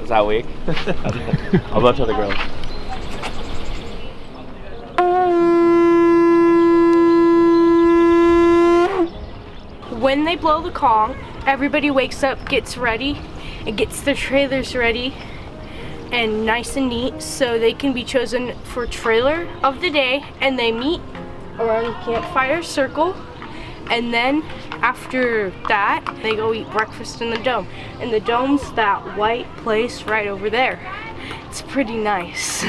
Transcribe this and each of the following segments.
Is that weak? I'll go to the girls. When they blow the gong, everybody wakes up, gets ready, and gets their trailers ready and nice and neat so they can be chosen for trailer of the day, and they meet around the campfire circle, and then after that they go eat breakfast in the dome, and the dome's that white place right over there. It's pretty nice.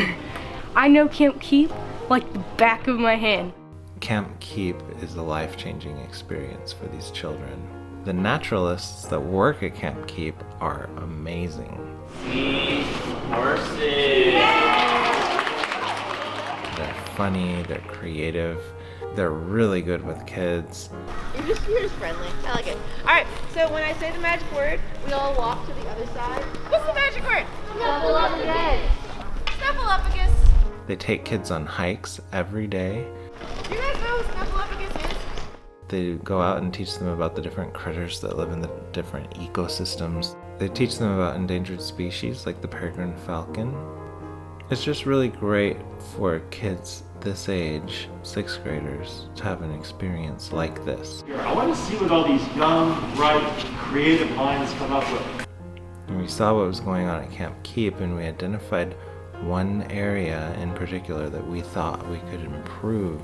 I know Camp Keep like the back of my hand. Camp Keep is a life-changing experience for these children. The naturalists that work at Camp Keep are amazing. Horses. They're funny, they're creative, they're really good with kids. You're just friendly. I like it. Alright, so when I say the magic word, we all walk to the other side. What's the magic word? Snuffleupagus. Snuffleupagus. They take kids on hikes every day. Do you guys know what Snuffleupagus is? They go out and teach them about the different critters that live in the different ecosystems. They teach them about endangered species like the peregrine falcon. It's just really great for kids this age, 6th graders, to have an experience like this. I want to see what all these young, bright, creative minds come up with. And we saw what was going on at Camp Keep, and we identified one area in particular that we thought we could improve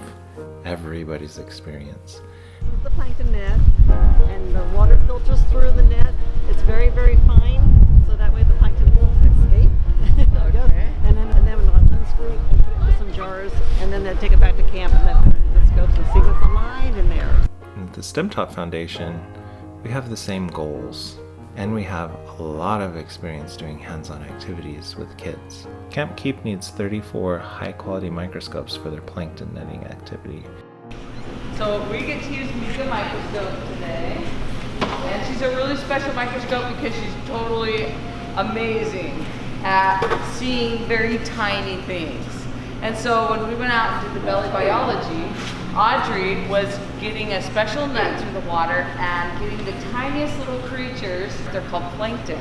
everybody's experience. This is the plankton net, and the water filters through the net. It's very, very fine, so that way the plankton won't escape. Okay. And then we'll unscrew it and put it into some jars, and then they'll take it back to camp and then put it in the scopes and see what's alive in there. At the STEMTaught Foundation, we have the same goals, and we have a lot of experience doing hands-on activities with kids. Camp Keep needs 34 high-quality microscopes for their plankton netting activity. So we get to use Mika microscope today, and she's a really special microscope because she's totally amazing at seeing very tiny things. And so when we went out and did the belly biology, Audrey was getting a special net through the water and getting the tiniest little creatures. They're called plankton.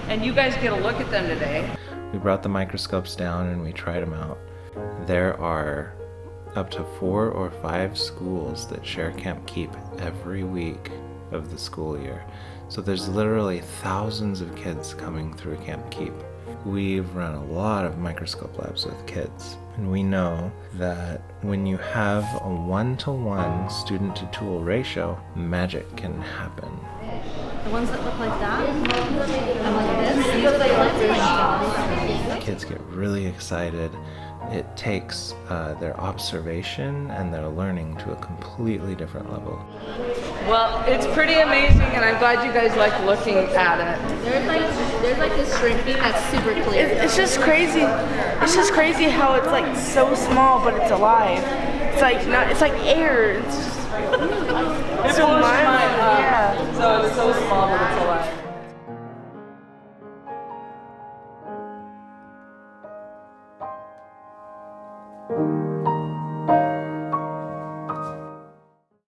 And you guys get a look at them today. We brought the microscopes down and we tried them out. There are up to 4 or 5 schools that share Camp Keep every week of the school year. So there's literally thousands of kids coming through Camp Keep. We've run a lot of microscope labs with kids, and we know that when you have a 1-to-1 student-to-tool ratio, magic can happen. The ones that look like that, and like this, these are the Kids get really excited. It takes their observation and their learning to a completely different level. Well, it's pretty amazing, and I'm glad you guys like looking at it. There's like this shrimp beam that's super clear. It's just crazy. It's just crazy how it's like so small, but it's alive. It's like not. It's like air. It's just It blows your mind, huh? Yeah. So it's so small, but